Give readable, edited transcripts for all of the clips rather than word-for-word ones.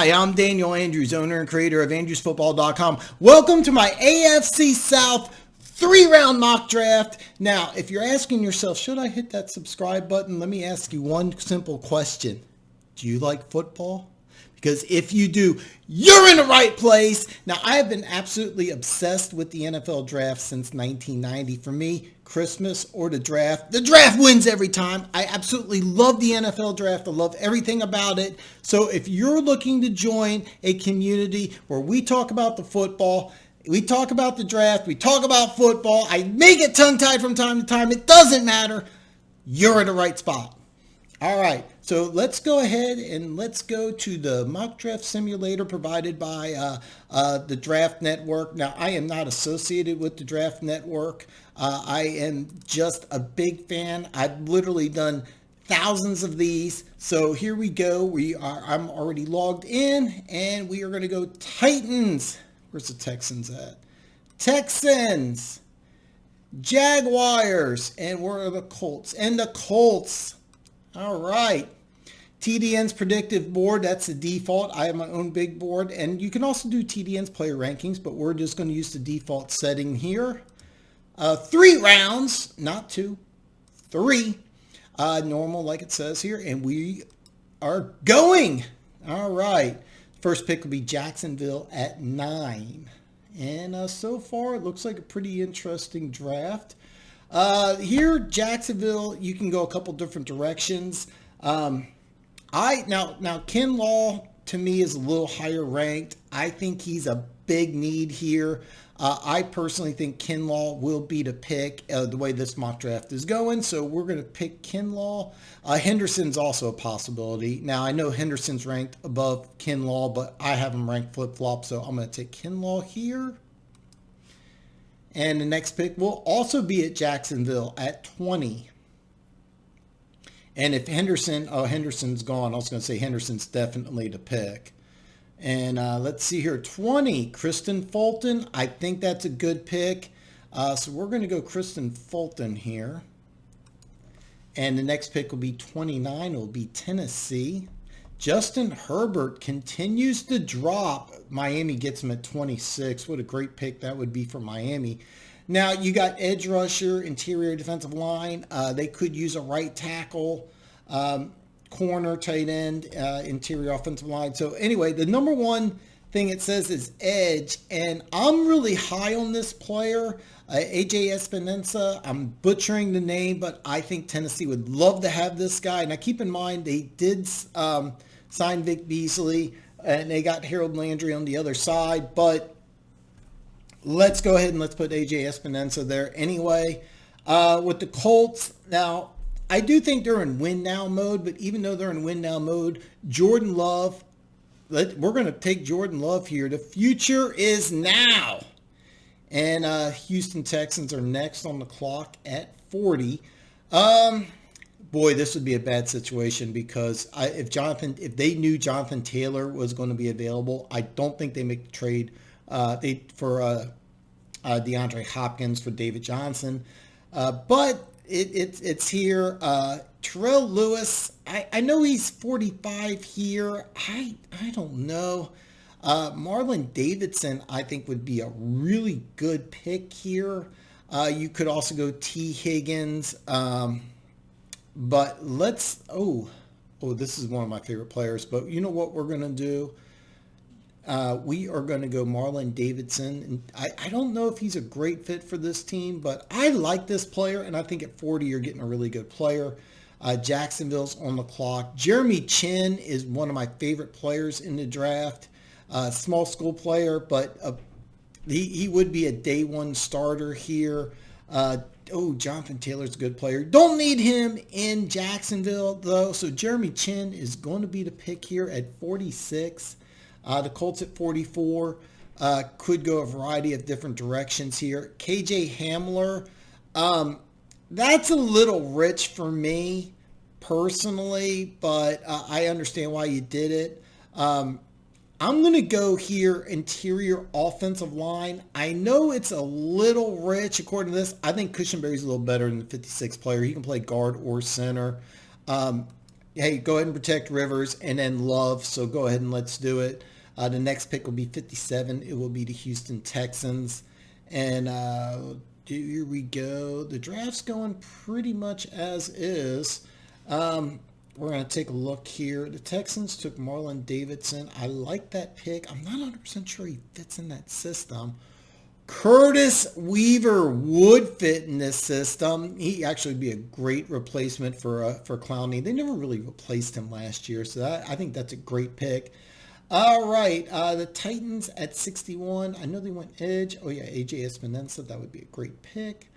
Hi, I'm Daniel Andrews, owner and creator of AndrewsFootball.com. Welcome to my AFC South 3-round mock draft. Now, if you're asking yourself, should I hit that subscribe button? Let me ask you one simple question. Do you like football? Because if you do, you're in the right place. Now, I have been absolutely obsessed with the NFL draft since 1990. For me, Christmas or the draft wins every time. I absolutely love the NFL draft. I love everything about it. So if you're looking to join a community where we talk about the football, we talk about the draft, we talk about football, I may get tongue-tied from time to time, it doesn't matter, you're in the right spot. All right, so let's go ahead and let's go to the mock draft simulator provided by the Draft Network. Now, I am not associated with the Draft Network. I am just a big fan. I've literally done thousands of these. So here we go. I'm already logged in, and we are going to go Titans. Where's the Texans at? Texans, Jaguars, and where are the Colts? And the Colts. All right. TDN's predictive board, that's the default. I have my own big board, and you can also do TDN's player rankings, but we're just going to use the default setting here. 3 rounds, not 2, 3. Normal, like it says here, and we are going. All right. First pick will be Jacksonville at 9. And so far, it looks like a pretty interesting draft. Here, Jacksonville, you can go a couple different directions. Now Kinlaw to me is a little higher ranked. I think he's a big need here. I personally think Kinlaw will be the pick the way this mock draft is going. So we're going to pick Kinlaw. Henderson's also a possibility. Now I know Henderson's ranked above Kinlaw, but I have him ranked flip-flop. So I'm going to take Kinlaw here. And the next pick will also be at Jacksonville at 20. And if Henderson's gone. I was going to say Henderson's definitely the pick. And let's see here, 20, Kristen Fulton. I think that's a good pick. So we're going to go Kristen Fulton here. And the next pick will be 29. It will be Tennessee. Justin Herbert continues to drop. Miami gets him at 26. What a great pick that would be for Miami. Now, you got edge rusher, interior defensive line. They could use a right tackle, corner, tight end, interior offensive line. So anyway, the number one thing it says is edge, and I'm really high on this player, AJ Espinosa. I'm butchering the name, but I think Tennessee would love to have this guy. Now, keep in mind, they did sign Vic Beasley, and they got Harold Landry on the other side, but let's go ahead and let's put AJ Espinosa there anyway. With the Colts, now, I do think they're in win now mode, but even though they're in win now mode, Jordan Love, we're going to take Jordan Love here. The future is now. And Houston Texans are next on the clock at 40. Boy, this would be a bad situation because if they knew Jonathan Taylor was going to be available, I don't think they make the trade for DeAndre Hopkins for David Johnson. But it's here. Terrell Lewis, I know he's 45 here. I don't know. Marlon Davidson, I think, would be a really good pick here. You could also go T. Higgins. But let's, this is one of my favorite players. But you know what we're going to do? We are going to go Marlon Davidson. And I don't know if he's a great fit for this team, but I like this player, and I think at 40 you're getting a really good player. Jacksonville's on the clock. Jeremy Chin is one of my favorite players in the draft. Small school player, but he would be a day one starter here. Jonathan Taylor's a good player. Don't need him in Jacksonville, though. So Jeremy Chin is going to be the pick here at 46. The Colts at 44 could go a variety of different directions here. KJ Hamler, that's a little rich for me personally, but I understand why you did it. I'm going to go here interior offensive line. I know it's a little rich according to this. I think Cushenberry's a little better than the 56 player. He can play guard or center. hey, go ahead and protect Rivers, and then Love. So go ahead and let's do it. The next pick will be 57. It will be the Houston Texans. And here we go. The draft's going pretty much as is. We're going to take a look here. The Texans took Marlon Davidson. I like that pick. I'm not 100% sure he fits in that system. Curtis Weaver would fit in this system. He actually would be a great replacement for Clowney. They never really replaced him last year, so I think that's a great pick. All right, the Titans at 61. I know they went edge. Oh, yeah, A.J. Espinosa. That would be a great pick.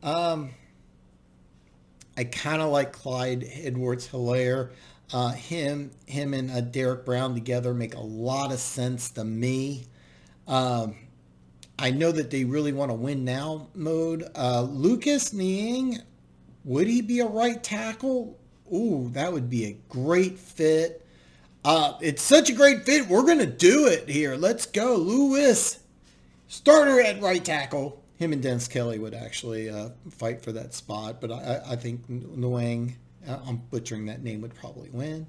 I kind of like Clyde Edwards-Helaire. Him and Derek Brown together make a lot of sense to me. I know that they really want to win now mode. Lucas Niang, would he be a right tackle? Ooh, that would be a great fit. It's such a great fit. We're going to do it here. Let's go. Lewis, starter at right tackle. Him and Dennis Kelly would actually fight for that spot. But I think Niang, I'm butchering that name, would probably win.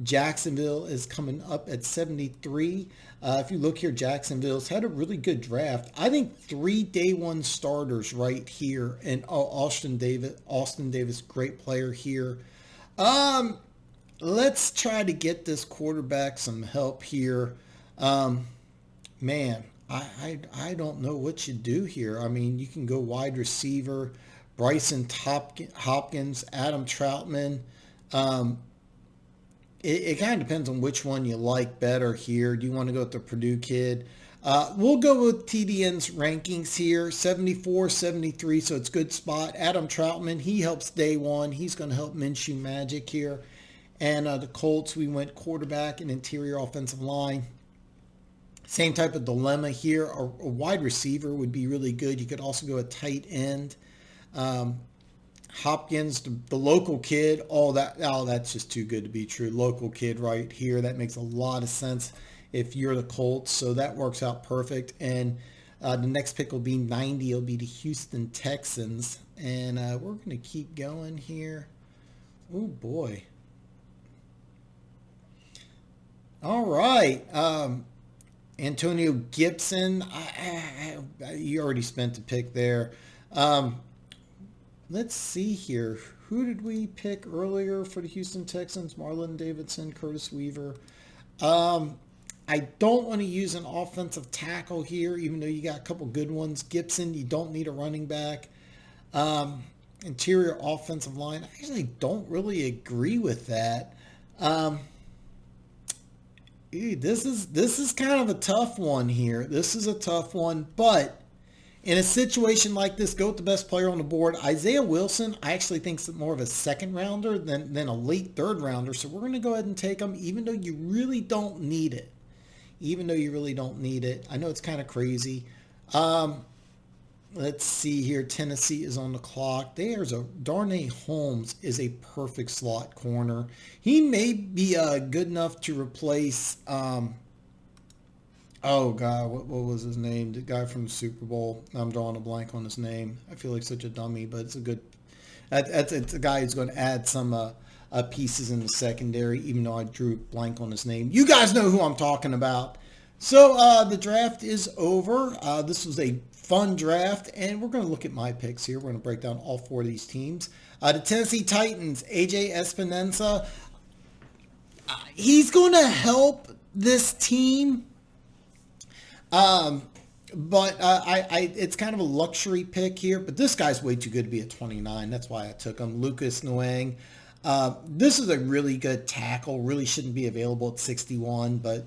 Jacksonville is coming up at 73. If you look here, Jacksonville's had a really good draft. I think 3 day one starters right here. And Austin Davis, great player here. Let's try to get this quarterback some help here. Man, I don't know what you do here. I mean, you can go wide receiver, Bryson Hopkins, Adam Troutman. It kind of depends on which one you like better here. Do you want to go with the Purdue kid? We'll go with TDN's rankings here, 74, 73, so it's a good spot. Adam Troutman, he helps day one. He's going to help Minshew Magic here. And the Colts, we went quarterback and interior offensive line. Same type of dilemma here. A wide receiver would be really good. You could also go a tight end. Hopkins, the local kid, that's just too good to be true. Local kid right here. That makes a lot of sense if you're the Colts. So that works out perfect. And the next pick will be 90. It'll be the Houston Texans. And we're going to keep going here. Oh, boy. All right. Antonio Gibson. You already spent the pick there. Let's see here. Who did we pick earlier for the Houston Texans? Marlon Davidson, Curtis Weaver. I don't want to use an offensive tackle here, even though you got a couple good ones. Gibson, you don't need a running back. Interior offensive line. I actually don't really agree with that. This is kind of a tough one here. This is a tough one, but in a situation like this, go with the best player on the board. Isaiah Wilson, I actually think is more of a second rounder than a late third rounder. So we're going to go ahead and take him, even though you really don't need it. I know it's kind of crazy. Let's see here. Tennessee is on the clock. Darnay Holmes is a perfect slot corner. He may be good enough to replace... oh, God, what was his name? The guy from the Super Bowl. I'm drawing a blank on his name. I feel like such a dummy, but it's a good... It's a guy who's going to add some pieces in the secondary, even though I drew a blank on his name. You guys know who I'm talking about. So the draft is over. This was a fun draft, and we're going to look at my picks here. We're going to break down all 4 of these teams. The Tennessee Titans, A.J. Espinosa. He's going to help this team. But it's kind of a luxury pick here. But this guy's way too good to be at 29. That's why I took him. Lucas Niang. This is a really good tackle. Really shouldn't be available at 61, but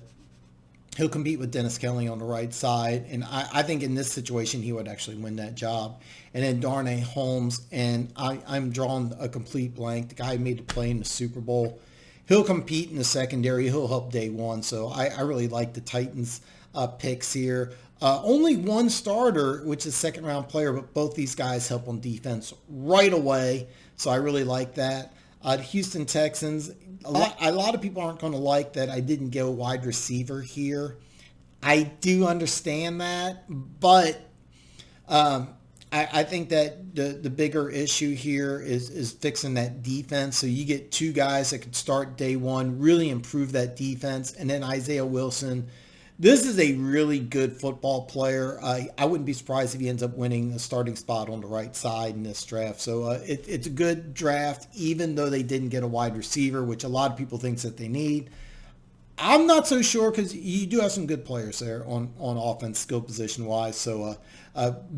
he'll compete with Dennis Kelly on the right side. And I think in this situation, he would actually win that job. And then Darnay Holmes. And I'm drawing a complete blank. The guy who made the play in the Super Bowl. He'll compete in the secondary. He'll help day one. So I really like the Titans picks here. Only one starter, which is second round player, but both these guys help on defense right away. So I really like that. The Houston Texans, a lot of people aren't going to like that I didn't go wide receiver here. I do understand that, but I I think that the bigger issue here is fixing that defense. So you get two guys that could start day one, really improve that defense. And then Isaiah Wilson. This is a really good football player. I wouldn't be surprised if he ends up winning a starting spot on the right side in this draft. So it's a good draft, even though they didn't get a wide receiver, which a lot of people think that they need. I'm not so sure because you do have some good players there on offense, skill position wise. So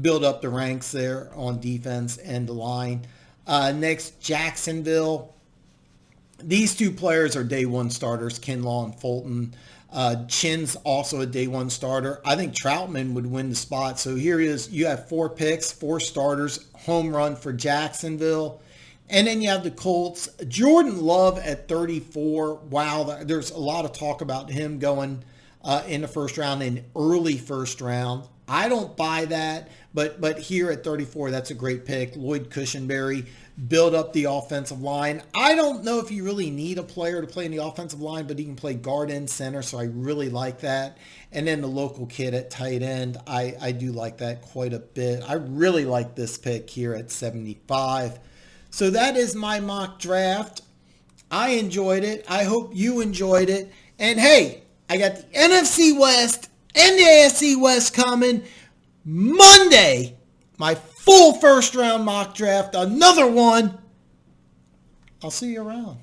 build up the ranks there on defense and the line. Next, Jacksonville. These two players are day one starters, Kinlaw and Fulton. Chin's also a day one starter. I think Troutman would win the spot. So here is, you have 4 picks, 4 starters, home run for Jacksonville. And then you have the Colts. Jordan Love at 34. Wow, there's a lot of talk about him going in the first round, in early first round. I don't buy that, but here at 34, that's a great pick. Lloyd Cushenberry, build up the offensive line. I don't know if you really need a player to play in the offensive line, but he can play guard and center, so I really like that. And then the local kid at tight end, I do like that quite a bit. I really like this pick here at 75. So that is my mock draft. I enjoyed it. I hope you enjoyed it. And hey, I got the NFC West and the AFC West coming Monday. My full first round mock draft. Another one. I'll see you around.